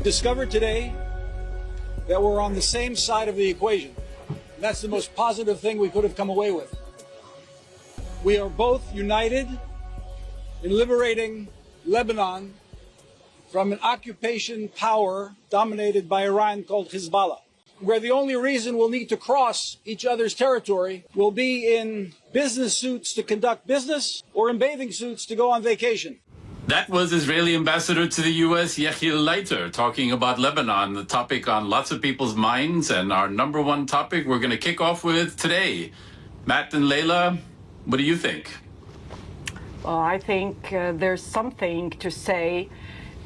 discovered today that we're on the same side of the equation. And that's the most positive thing we could have come away with. We are both united in liberating Lebanon from an occupation power dominated by Iran called Hezbollah, where the only reason we'll need to cross each other's territory will be in business suits to conduct business or in bathing suits to go on vacation. That was Israeli Ambassador to the U.S., Yechiel Leiter, talking about Lebanon, the topic on lots of people's minds, and our number one topic we're going to kick off with today. Matt and Layla, what do you think? Well, I think there's something to say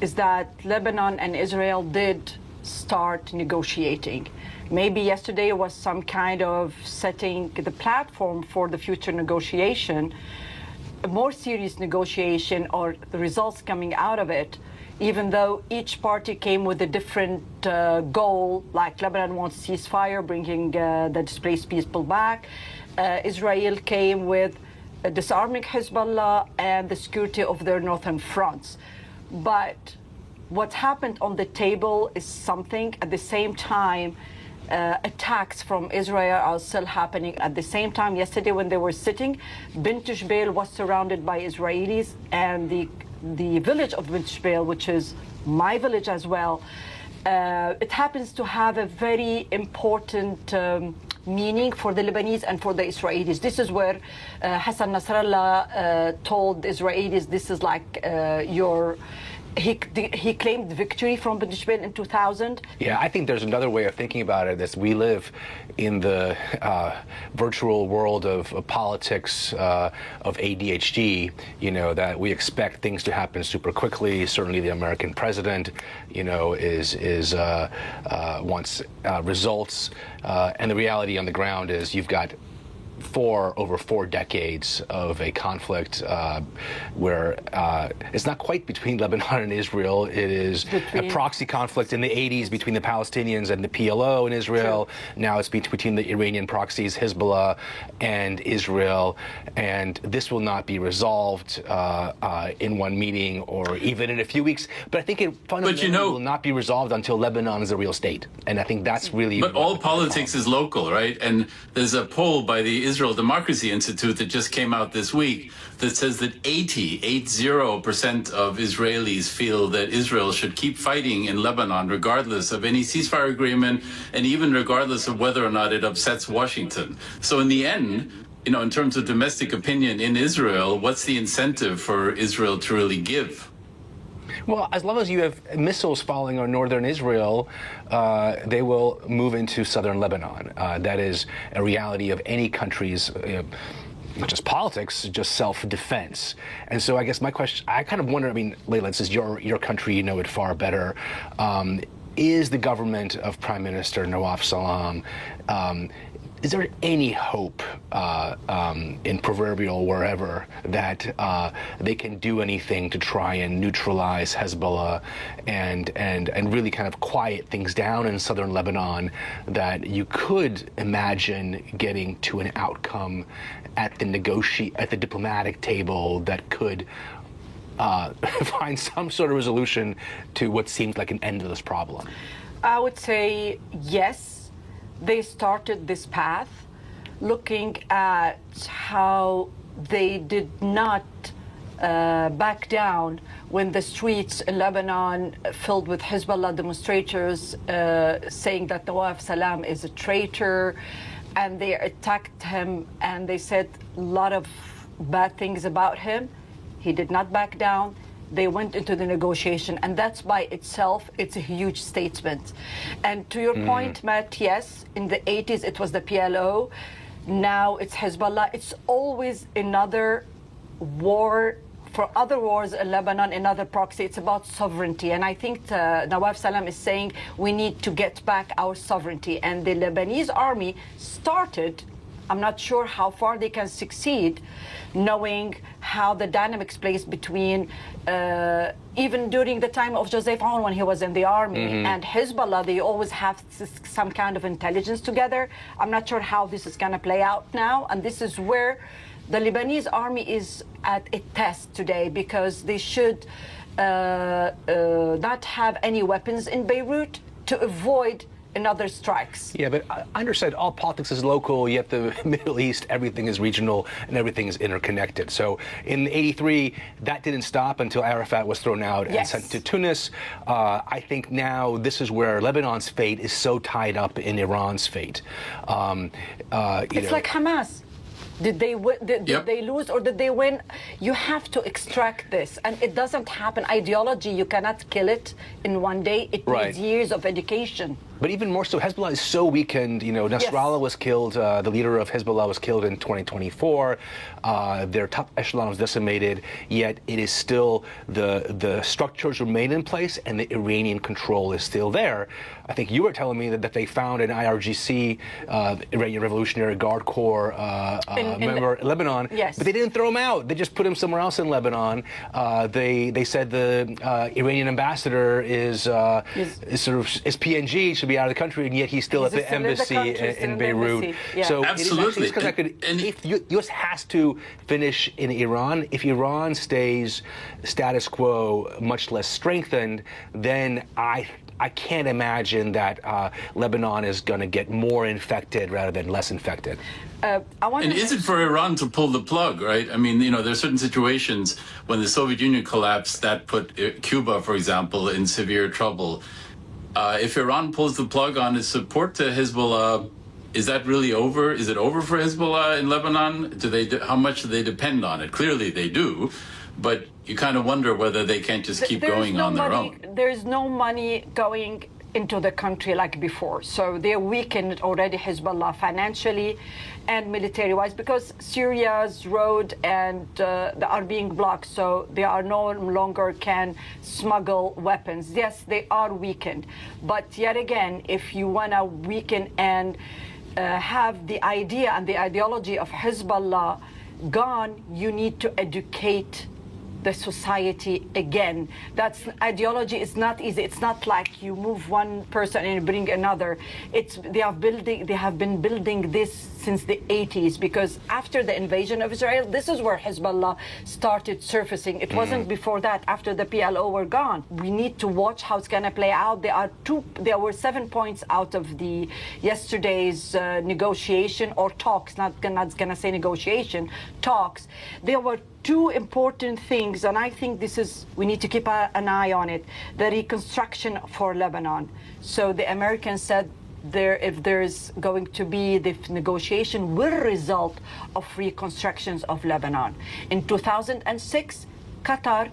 is that Lebanon and Israel did start negotiating. Maybe yesterday was some kind of setting the platform for the future negotiation, a more serious negotiation or the results coming out of it, even though each party came with a different goal, like Lebanon wants ceasefire, bringing the displaced people back. Israel came with disarming Hezbollah and the security of their northern fronts. But what happened on the table is something. At the same time, attacks from Israel are still happening. At the same time, yesterday when they were sitting, Bint Jbeil was surrounded by Israelis, and the village of Bint Jbeil, which is my village as well, it happens to have a very important meaning for the Lebanese and for the Israelis. This is where Hassan Nasrallah told the Israelis, this is like he claimed victory from Bint Jbeil in 2000. Yeah, I think there's another way of thinking about it. Is we live in the virtual world of politics, of ADHD, that we expect things to happen super quickly. Certainly the American president, wants results. And the reality on the ground is you've got over 4 decades of a conflict where it's not quite between Lebanon and Israel. It is a proxy conflict in the 80s between the Palestinians and the PLO in Israel. Sure. Now it's between the Iranian proxies, Hezbollah and Israel. And this will not be resolved in one meeting or even in a few weeks. But I think it fundamentally will not be resolved until Lebanon is a real state. And I think that's really... But all politics is local, right? And there's a poll by the Israel Democracy Institute that just came out this week that says that 80% of Israelis feel that Israel should keep fighting in Lebanon regardless of any ceasefire agreement and even regardless of whether or not it upsets Washington. So in the end, in terms of domestic opinion in Israel, what's the incentive for Israel to really give? Well, as long as you have missiles falling on northern Israel, they will move into southern Lebanon. That is a reality of any country's, not just politics, just self-defense. And so I guess my question, I kind of wonder, Layla, this is your country, you know it far better. Is the government of Prime Minister Nawaf Salam, is there any hope in proverbial wherever that they can do anything to try and neutralize Hezbollah and really kind of quiet things down in southern Lebanon, that you could imagine getting to an outcome at the diplomatic table that could find some sort of resolution to what seems like an end to this problem? I would say yes. They started this path looking at how they did not back down when the streets in Lebanon filled with Hezbollah demonstrators saying that Nawaf Salam is a traitor, and they attacked him and they said a lot of bad things about him. He did not back down. They went into the negotiation, and that's by itself, it's a huge statement. And to your point, Matt, yes, in the 80s it was the PLO, now it's Hezbollah. It's always another war. For other wars in Lebanon, another proxy, it's about sovereignty. And I think Nawaf Salam is saying we need to get back our sovereignty. And the Lebanese army started, I'm not sure how far they can succeed, knowing how the dynamics plays between, even during the time of Joseph Aoun when he was in the army, and Hezbollah, they always have some kind of intelligence together. I'm not sure how this is going to play out now. And this is where the Lebanese army is at a test today, because they should not have any weapons in Beirut to avoid another strikes. Yeah, but I understand all politics is local, yet the Middle East, everything is regional and everything is interconnected. So in '83, that didn't stop until Arafat was thrown out and sent to Tunis. I think now this is where Lebanon's fate is so tied up in Iran's fate. It's like Hamas. Did they they lose or did they win? You have to extract this, and it doesn't happen. Ideology, you cannot kill it in one day. It needs years of education. But even more so, Hezbollah is so weakened. You know, Nasrallah was killed. The leader of Hezbollah was killed in 2024. Their top echelon was decimated. Yet it is still the structures remain in place, and the Iranian control is still there. I think you were telling me that they found an IRGC, Iranian Revolutionary Guard Corps member in Lebanon. Yes. But they didn't throw him out. They just put him somewhere else in Lebanon. They said the Iranian ambassador is PNG. Should be out of the country, and yet he's still at the embassy in Beirut. Yeah. So absolutely, if the U.S. has to finish in Iran, if Iran stays status quo, much less strengthened, then I can't imagine that Lebanon is going to get more infected rather than less infected. And is it for Iran to pull the plug, right? I mean, you know, there are certain situations when the Soviet Union collapsed that put Cuba, for example, in severe trouble. If Iran pulls the plug on its support to Hezbollah, is that really over? Is it over for Hezbollah in Lebanon? How much do they depend on it? Clearly they do, but you kind of wonder whether they can't just keep going on their own. There's no money going into the country like before. So they're weakened already, Hezbollah, financially and military-wise, because Syria's road and they are being blocked, so they are no longer can smuggle weapons. Yes, they are weakened. But yet again, if you want to weaken and have the idea and the ideology of Hezbollah gone, you need to educate the society again. That's ideology is not easy. It's not like you move one person and you bring another. They have been building this since the 80s, because after the invasion of Israel, this is where Hezbollah started surfacing. It wasn't before that, after the PLO were gone. We need to watch how it's going to play out. There were 7 points out of the yesterday's negotiation or talks, not gonna say negotiation, talks. There were two important things, and I think we need to keep an eye on it. The reconstruction for Lebanon. So the Americans said if there's going to be the negotiation will result of reconstructions of Lebanon. In 2006, Qatar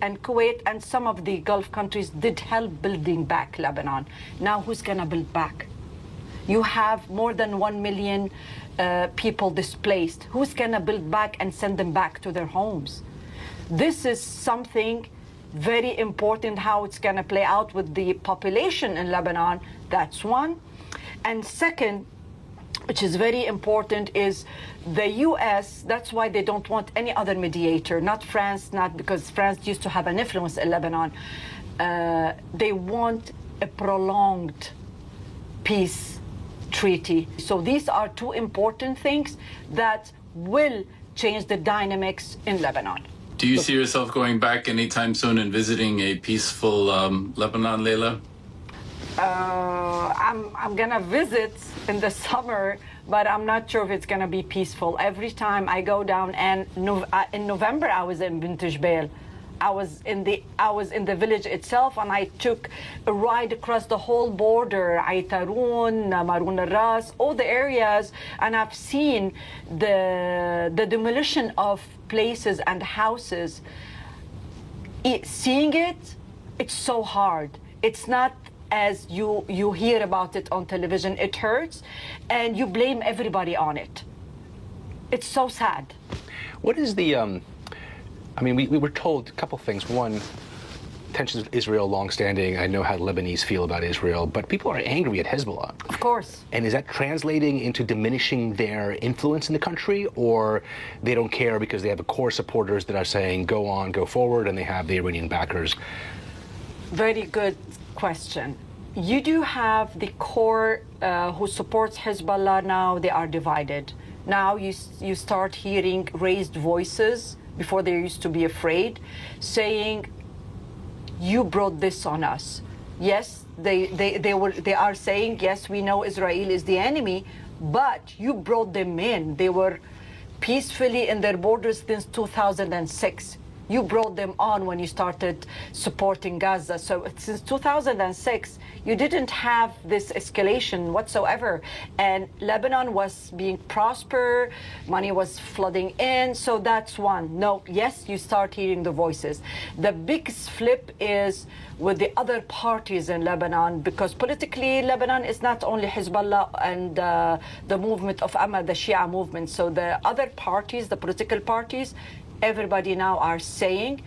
and Kuwait and some of the Gulf countries did help building back Lebanon. Now who's going to build back? You have more than 1 million people displaced. Who's going to build back and send them back to their homes? This is something very important, how it's going to play out with the population in Lebanon. That's one. And second, which is very important, is the U.S., that's why they don't want any other mediator, not France, not because France used to have an influence in Lebanon. They want a prolonged peace treaty. So these are two important things that will change the dynamics in Lebanon. Do you see yourself going back anytime soon and visiting a peaceful Lebanon, Leila? I'm going to visit in the summer, but I'm not sure if it's going to be peaceful. Every time I go down, and in November I was in Bint Jbeil. I was in the village itself, and I took a ride across the whole border, Aitarun, Marun al-Ras, all the areas, and I've seen the demolition of places and houses. Seeing it, it's so hard. It's not as you hear about it on television. It hurts, and you blame everybody on it. It's so sad. What is the I mean, we were told a couple things. One, tensions with Israel longstanding. I know how Lebanese feel about Israel, but people are angry at Hezbollah. Of course. And is that translating into diminishing their influence in the country, or they don't care because they have core supporters that are saying, go on, go forward, and they have the Iranian backers? Very good question. You do have the core who supports Hezbollah now. They are divided. Now you start hearing raised voices. Before they used to be afraid, saying you brought this on us. Yes, they are saying, yes, we know Israel is the enemy, but you brought them in. They were peacefully in their borders since 2006. You brought them on when you started supporting Gaza. So since 2006, you didn't have this escalation whatsoever. And Lebanon was being prosper, money was flooding in. So that's one. No, yes, you start hearing the voices. The biggest flip is with the other parties in Lebanon, because politically Lebanon is not only Hezbollah and the movement of Amma, the Shia movement. So the other parties, the political parties, everybody now are saying,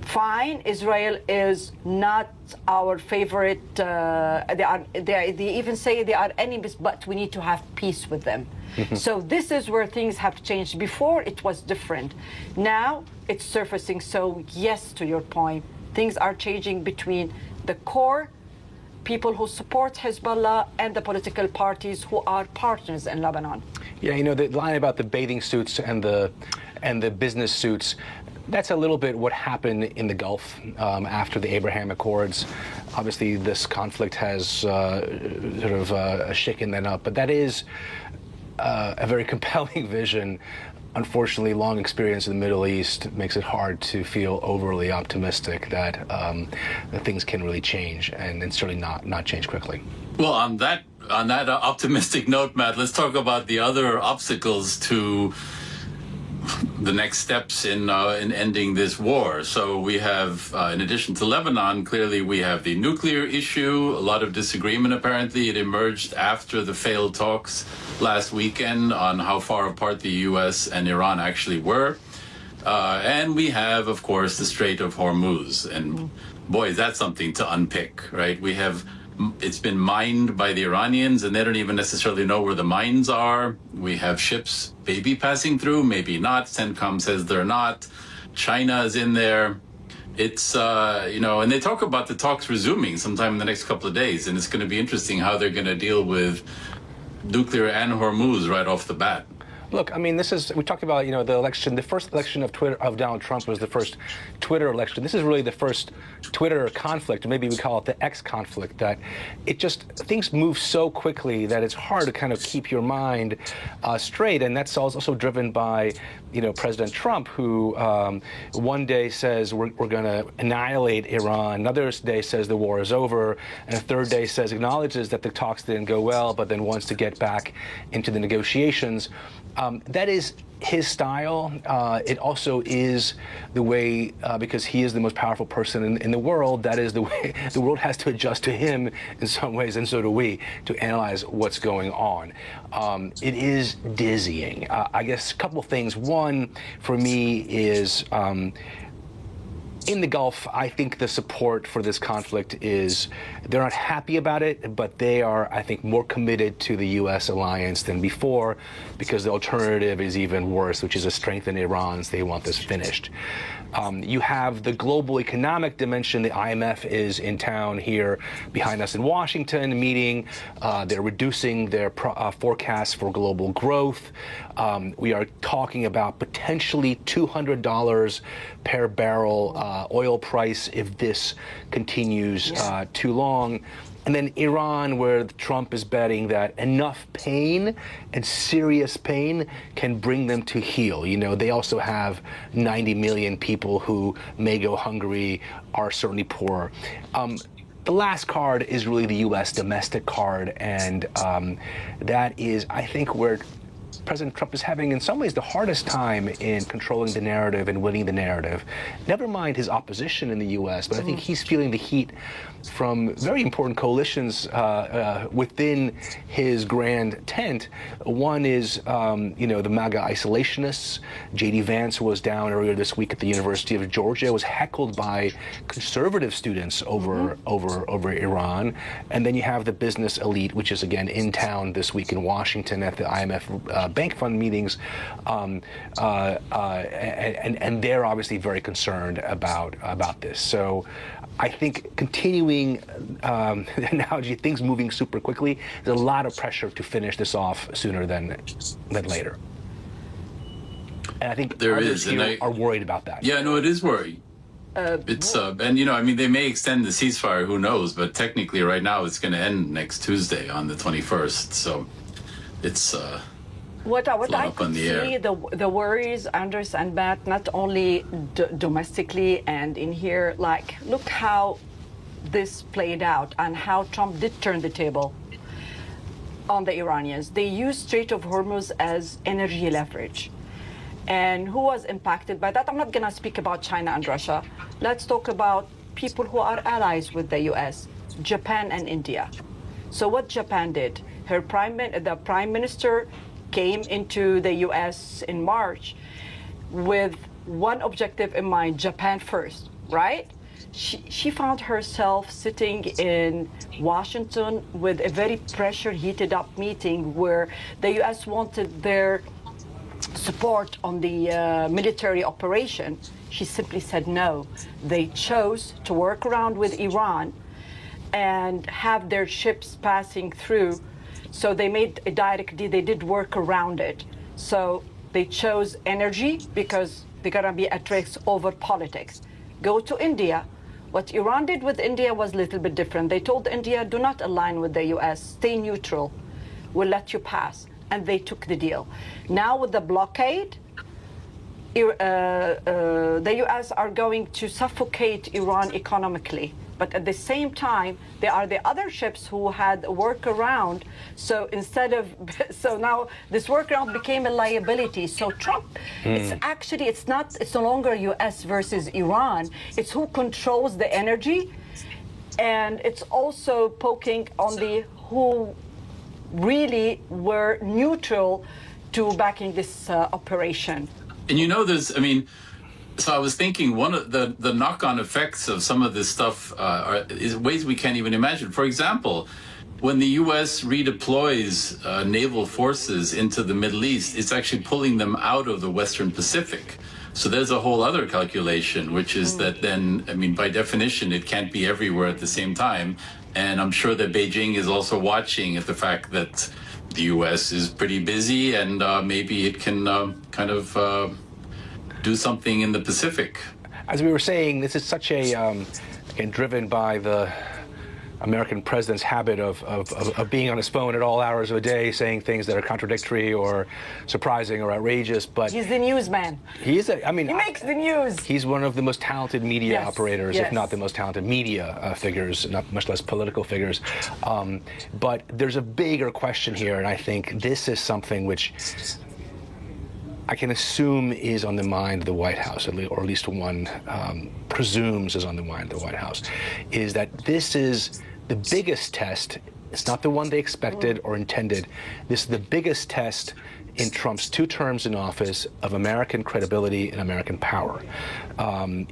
fine, Israel is not our favorite. They even say they are enemies, but we need to have peace with them. So this is where things have changed. Before it was different. Now it's surfacing. So yes, to your point, things are changing between the core people who support Hezbollah and the political parties who are partners in Lebanon. Yeah, you know, the line about the bathing suits and the business suits, that's a little bit what happened in the Gulf after the Abraham Accords. Obviously, this conflict has shaken that up, but that is a very compelling vision. Unfortunately, long experience in the Middle East makes it hard to feel overly optimistic that things can really change, and certainly not change quickly. Well, on that optimistic note, Matt, let's talk about the other obstacles to the next steps in ending this war. So we have, in addition to Lebanon, clearly we have the nuclear issue, a lot of disagreement apparently. It emerged after the failed talks last weekend on how far apart the U.S. and Iran actually were. And we have, of course, the Strait of Hormuz. And boy, that's something to unpick, right? It's been mined by the Iranians, and they don't even necessarily know where the mines are. We have ships maybe passing through, maybe not. CENTCOM says they're not. China is in there. It's, and they talk about the talks resuming sometime in the next couple of days, and it's going to be interesting how they're going to deal with nuclear and Hormuz right off the bat. Look, I mean, we talked about, the election. The first election of Donald Trump was the first Twitter election. This is really the first Twitter conflict, or maybe we call it the X conflict, that things move so quickly that it's hard to kind of keep your mind straight. And that's also driven by, President Trump, who one day says we're going to annihilate Iran, another day says the war is over, and a third day acknowledges that the talks didn't go well, but then wants to get back into the negotiations. That is his style. It also is the way, because he is the most powerful person in the world, that is the way the world has to adjust to him in some ways, and so do we, to analyze what's going on. It is dizzying. I guess a couple of things. One, for me, is in the Gulf, I think the support for this conflict is, they're not happy about it, but they are, I think, more committed to the U.S. alliance than before, because the alternative is even worse, which is a strength in Iran. They want this finished. You have the global economic dimension. The IMF is in town here behind us in Washington meeting. They're reducing their forecasts for global growth. We are talking about potentially $200 per barrel oil price if this continues too long. And then Iran, where Trump is betting that enough pain and serious pain can bring them to heel. They also have 90 million people who may go hungry, are certainly poor. The last card is really the U.S. domestic card, and that is, I think, where President Trump is having, in some ways, the hardest time in controlling the narrative and winning the narrative. Never mind his opposition in the U.S., but I think he's feeling the heat from very important coalitions within his grand tent. One is, the MAGA isolationists. J.D. Vance was down earlier this week at the University of Georgia, was heckled by conservative students over Iran. And then you have the business elite, which is, again, in town this week in Washington at the IMF bank fund meetings, and they're obviously very concerned about this. So I think continuing the analogy, things moving super quickly, there's a lot of pressure to finish this off sooner than later. And I think others here are worried about that. Yeah, no, it is worrying. It's and I mean, they may extend the ceasefire. Who knows? But technically, right now, it's going to end next Tuesday on the 21st. So it's what I up on could the see air. the worries, Anders and Matt, not only domestically and in here. Like, look how this played out and how Trump did turn the table on the Iranians. They used Strait of Hormuz as energy leverage. And who was impacted by that? I'm not going to speak about China and Russia. Let's talk about people who are allies with the US, Japan and India. So what Japan did, the prime minister came into the US in March with one objective in mind, Japan first, right? She found herself sitting in Washington with a very pressure heated up meeting where the US wanted their support on the military operation. She simply said no. They chose to work around with Iran and have their ships passing through. So they made a direct deal. They did work around it. So they chose energy because they're going to be at risk over politics. Go to India. What Iran did with India was a little bit different. They told India, do not align with the US, stay neutral, we'll let you pass. And they took the deal. Now with the blockade, the US are going to suffocate Iran economically. But at the same time, there are the other ships who had a workaround. So now this workaround became a liability. So Trump, it's no longer US versus Iran. It's who controls the energy. And it's also poking on the who really were neutral to backing this operation. And so I was thinking one of the knock-on effects of some of this stuff is ways we can't even imagine. For example, when the U.S. redeploys naval forces into the Middle East, it's actually pulling them out of the Western Pacific. So there's a whole other calculation, which is that then, by definition, it can't be everywhere at the same time. And I'm sure that Beijing is also watching at the fact that the U.S. is pretty busy and maybe it can do something in the Pacific. As we were saying, this is such again, driven by the American president's habit of being on his phone at all hours of the day, saying things that are contradictory or surprising or outrageous. But he's the news man. He makes the news. He's one of the most talented media operators, if not the most talented media figures, not much less political figures. But there's a bigger question here, and I think this is something which I can assume is on the mind of the White House, or at least one presumes is on the mind of the White House, is that this is the biggest test. It's not the one they expected or intended. This is the biggest test in Trump's 2 terms in office of American credibility and American power. I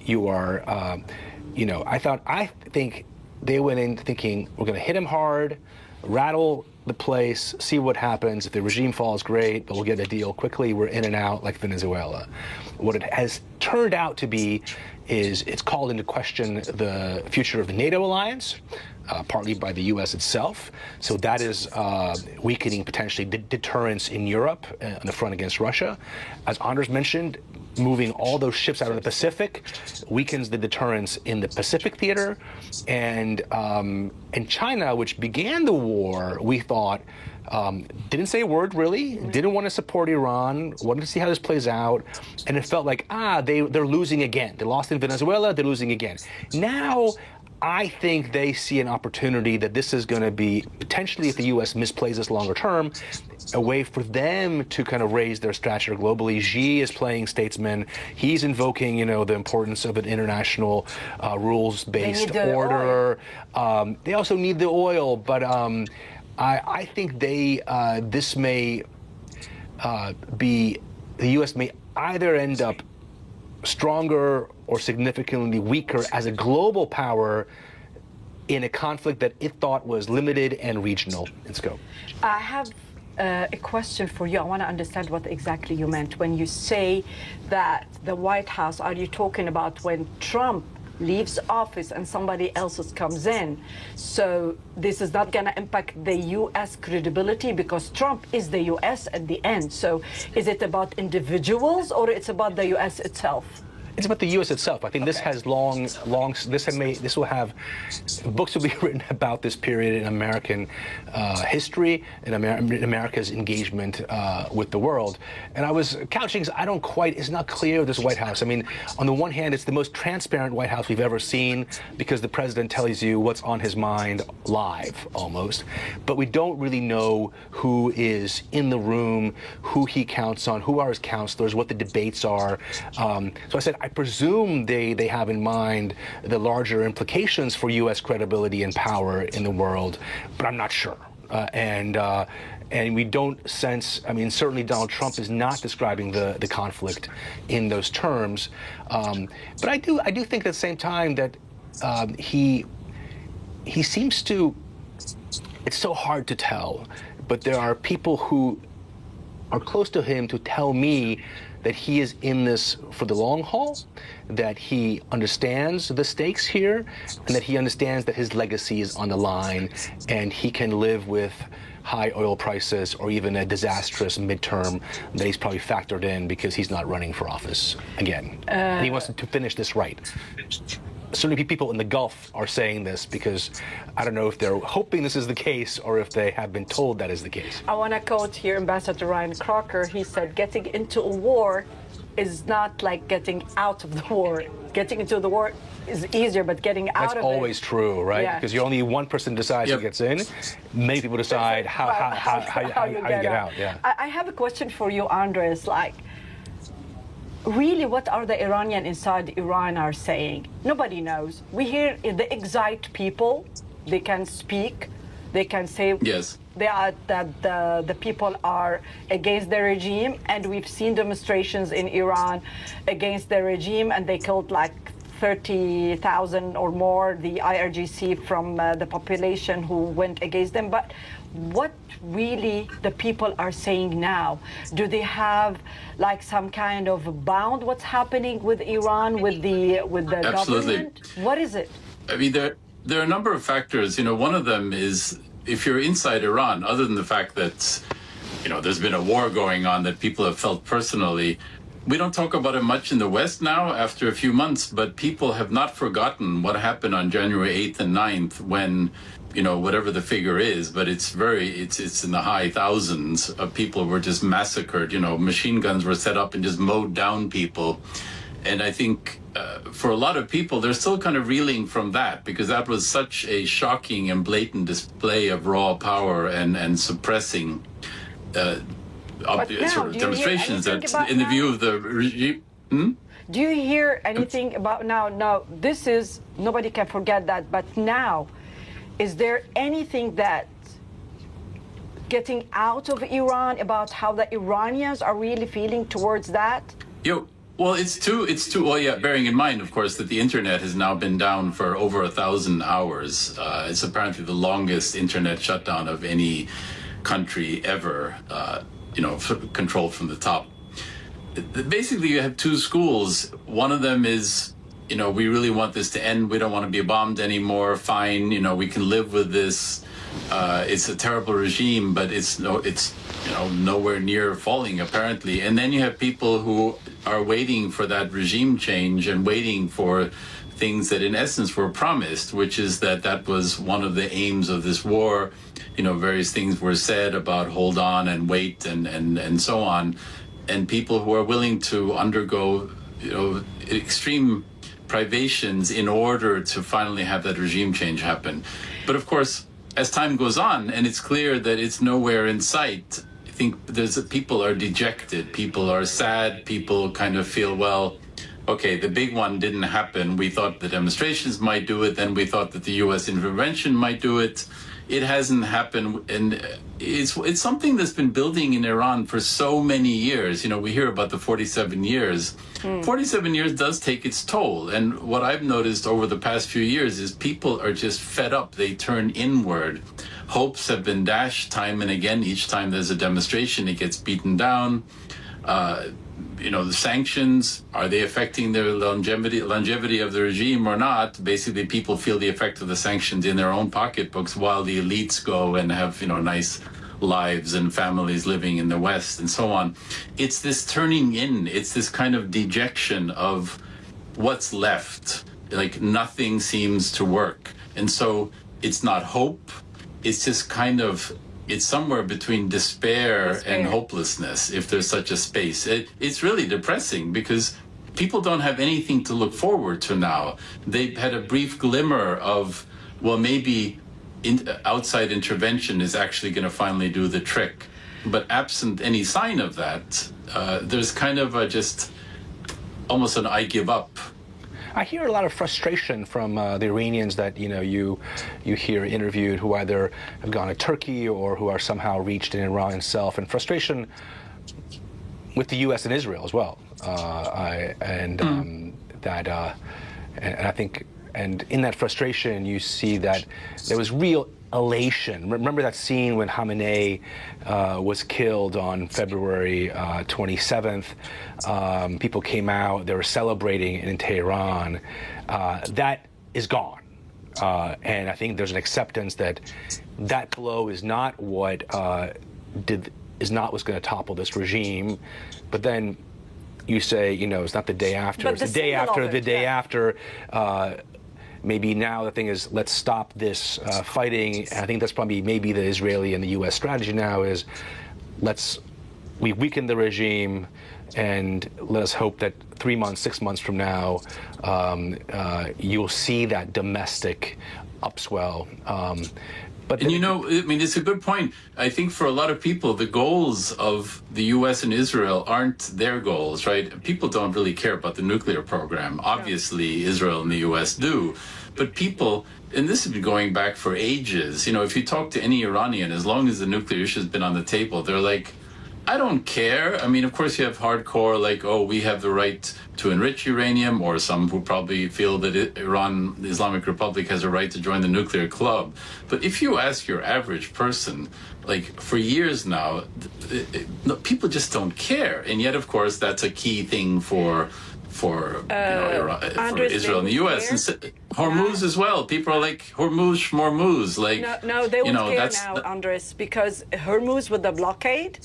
think they went in thinking we're going to hit him hard, rattle the place, see what happens. If the regime falls, great, but we'll get a deal quickly. We're in and out like Venezuela. What it has turned out to be is it's called into question the future of the NATO alliance, partly by the U.S. itself. So that is weakening potentially deterrence in Europe on the front against Russia. As Anders mentioned, moving all those ships out of the Pacific weakens the deterrence in the Pacific theater. And China, which began the war, we thought, didn't say a word really, didn't want to support Iran, wanted to see how this plays out, and it felt like, they're losing again. They lost in Venezuela, they're losing again. Now, I think they see an opportunity that this is going to be, potentially if the U.S. misplays this longer term, a way for them to kind of raise their stature globally. Xi is playing statesman. He's invoking, the importance of an international rules-based order. They also need the oil, but I think this may be, the U.S. may either end up stronger or significantly weaker as a global power in a conflict that it thought was limited and regional in scope. I have a question for you. I want to understand what exactly you meant when you say that the White House, are you talking about when Trump leaves office and somebody else comes in? So this is not going to impact the U.S. credibility because Trump is the U.S. at the end. So is it about individuals or it's about the U.S. itself? It's about the U.S. itself. I think this has this will have books will be written about this period in American history and America's engagement with the world. And I was couching, it's not clear with this White House. I mean, on the one hand, it's the most transparent White House we've ever seen because the president tells you what's on his mind live, almost. But we don't really know who is in the room, who he counts on, who are his counselors, what the debates are. So I said, I presume they have in mind the larger implications for U.S. credibility and power in the world, but I'm not sure. And we don't sense, I mean, certainly Donald Trump is not describing the conflict in those terms. But I do think at the same time that he seems to, it's so hard to tell, but there are people who are close to him to tell me that he is in this for the long haul, that he understands the stakes here, and that he understands that his legacy is on the line, and he can live with high oil prices or even a disastrous midterm that he's probably factored in because he's not running for office again. And he wants to finish this right. Certainly people in the Gulf are saying this because I don't know if they're hoping this is the case or if they have been told that is the case. I want to quote here Ambassador Ryan Crocker. He said, getting into a war is not like getting out of the war. Getting into the war is easier, but getting out of it... That's always true, right? Yeah. Because you're only one person decides who gets in. Many people decide how you get out. Yeah. I have a question for you, Andres. Like, really, what are the Iranian inside Iran are saying? Nobody knows. We hear the exiled people. They can speak. They can say they are that the people are against the regime, and we've seen demonstrations in Iran against the regime, and they killed like 30,000 or more, the IRGC from the population who went against them. But what really the people are saying now? Do they have like some kind of bound what's happening with Iran, with the Absolutely. government? What is it? I mean, there are a number of factors. You know, one of them is if you're inside Iran, other than the fact that, you know, there's been a war going on that people have felt personally, we don't talk about it much in the West now after a few months, but people have not forgotten what happened on January 8th and 9th when, you know, whatever the figure is, but it's in the high thousands of people were just massacred. You know, machine guns were set up and just mowed down people. And I think for a lot of people, they're still kind of reeling from that because that was such a shocking and blatant display of raw power and suppressing sort of demonstrations that in the view of the regime. Do you hear anything about now? No, this is, nobody can forget that, but now, is there anything that getting out of Iran about how the Iranians are really feeling towards that? Well, it's too. Well, yeah. Bearing in mind, of course, that the internet has now been down for over 1,000 hours. It's apparently the longest internet shutdown of any country ever. You know, controlled from the top. Basically, you have two schools. One of them is, you know, we really want this to end. We don't want to be bombed anymore. Fine, you know, we can live with this. It's a terrible regime, but it's nowhere near falling apparently. And then you have people who are waiting for that regime change and waiting for things that in essence were promised, which is that was one of the aims of this war. You know, various things were said about hold on and wait and so on. And people who are willing to undergo, you know, extreme privations in order to finally have that regime change happen. But of course, as time goes on and it's clear that it's nowhere in sight, I think people are dejected, people are sad, people kind of feel, well, okay, the big one didn't happen. We thought the demonstrations might do it, then we thought that the U.S. intervention might do it. It hasn't happened, and it's something that's been building in Iran for so many years. You know, we hear about the 47 years. 47 years does take its toll, and what I've noticed over the past few years is people are just fed up. They turn inward. Hopes have been dashed time and again. Each time there's a demonstration, it gets beaten down. You know, the sanctions, are they affecting the longevity of the regime or not? Basically, people feel the effect of the sanctions in their own pocketbooks while the elites go and have, you know, nice lives and families living in the West and so on. It's this turning in, it's this kind of dejection of what's left? Like nothing seems to work. And so it's not hope. It's just kind of, it's somewhere between despair and hopelessness, if there's such a space. It's really depressing because people don't have anything to look forward to now. They've had a brief glimmer of, well, maybe outside intervention is actually going to finally do the trick. But absent any sign of that, there's kind of just almost an I give up. I hear a lot of frustration from the Iranians that you hear interviewed who either have gone to Turkey or who are somehow reached in Iran itself, and frustration with the U.S. and Israel as well. And I think, and in that frustration, you see that there was real elation. Remember that scene when Khamenei was killed on February 27th? People came out, they were celebrating in Tehran. That is gone. And I think there's an acceptance that that blow is not what is not what's going to topple this regime. But then you say, it's not the day after. It's the day after, the day after. Maybe now the thing is, let's stop this fighting. And I think that's probably maybe the Israeli and the U.S. strategy now is, we weaken the regime, and let us hope that 3 months, 6 months from now, you'll see that domestic upswell. And it's a good point. I think for a lot of people, the goals of the U.S. and Israel aren't their goals, right? People don't really care about the nuclear program. Obviously, Israel and the U.S. do. But people, and this has been going back for ages, if you talk to any Iranian, as long as the nuclear issue has been on the table, they're like, I don't care. I mean, of course, you have hardcore, like, oh, we have the right to enrich uranium, or some who probably feel that Iran, the Islamic Republic, has a right to join the nuclear club. But if you ask your average person, like, for years now, people just don't care. And yet, of course, that's a key thing for Iran, for Israel and the U.S. And Hormuz as well. People are like, Hormuz, Shmormuz. Like, no, they won't care now, Andres, because Hormuz with the blockade,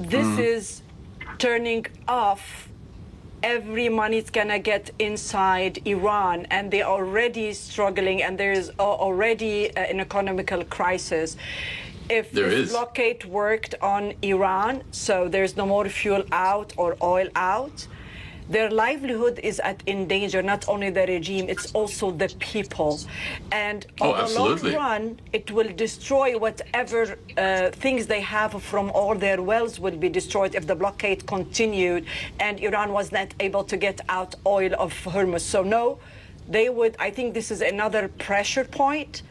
this is turning off every money it's going to get inside Iran, and they're already struggling, and there's already an economical crisis. If this blockade worked on Iran, so there's no more fuel out or oil out, their livelihood is in danger, not only the regime, it's also the people. And on the long run, it will destroy whatever things they have from all their wells will be destroyed if the blockade continued and Iran was not able to get out oil of Hormuz. So no, they would, I think this is another pressure point.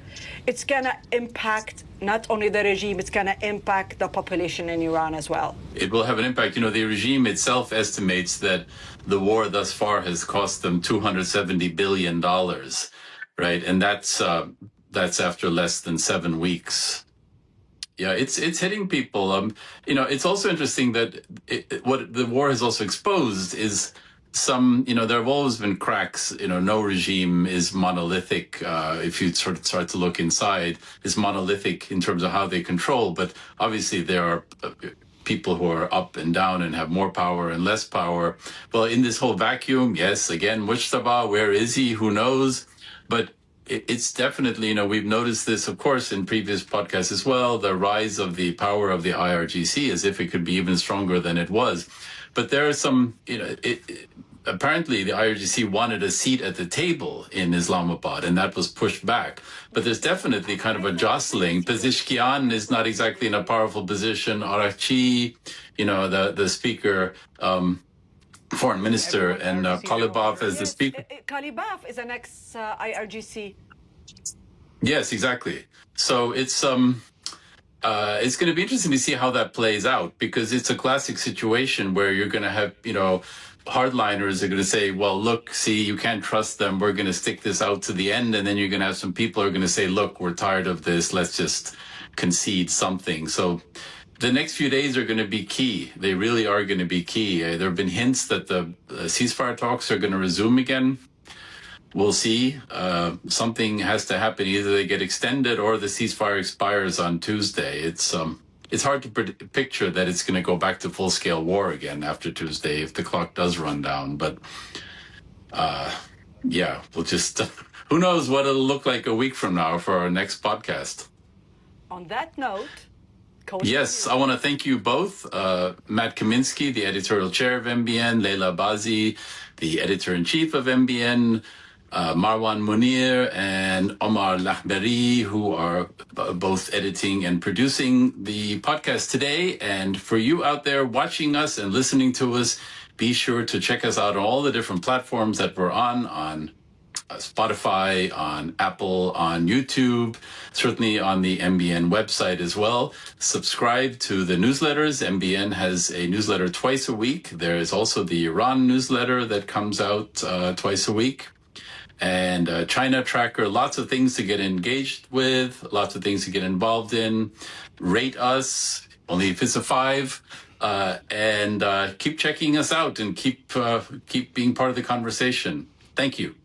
It's going to impact not only the regime, it's going to impact the population in Iran as well. It will have an impact. The regime itself estimates that the war thus far has cost them $270 billion, right? And that's after less than 7 weeks. Yeah, it's hitting people. It's also interesting that what the war has also exposed is there have always been cracks. No regime is monolithic. If you sort of start to look inside, is monolithic in terms of how they control. But obviously there are people who are up and down and have more power and less power. Well, in this whole vacuum, yes, again, Mujtaba, where is he? Who knows? But it's definitely, we've noticed this, of course, in previous podcasts as well, the rise of the power of the IRGC, as if it could be even stronger than it was. But there are some, apparently the IRGC wanted a seat at the table in Islamabad, and that was pushed back. But there's definitely kind of a jostling. Pezeshkian is not exactly in a powerful position. Araghchi, the speaker, foreign minister, and Kalibaf as the speaker. Kalibaf is an ex-IRGC. Yes, exactly. So it's going to be interesting to see how that plays out, because it's a classic situation where you're going to have, hardliners are going to say, well, look, see, you can't trust them. We're going to stick this out to the end. And then you're going to have some people who are going to say, look, we're tired of this. Let's just concede something. So the next few days are going to be key. They really are going to be key. There have been hints that the ceasefire talks are going to resume again. We'll see. Something has to happen. Either they get extended or the ceasefire expires on Tuesday. It's hard to picture that it's going to go back to full-scale war again after Tuesday if the clock does run down. But yeah, we'll just, who knows what it'll look like a week from now for our next podcast. On that note, yes, I want to thank you both, Matt Kaminsky, the editorial chair of MBN, Leila Bazi, the editor-in-chief of MBN, Marwan Munir and Omar Lahbari, who are both editing and producing the podcast today. And for you out there watching us and listening to us, be sure to check us out on all the different platforms that we're on Spotify, on Apple, on YouTube, certainly on the MBN website as well. Subscribe to the newsletters. MBN has a newsletter twice a week. There is also the Iran newsletter that comes out twice a week. And China Tracker, lots of things to get engaged with, lots of things to get involved in. Rate us, only if it's a 5. And keep checking us out and keep being part of the conversation. Thank you.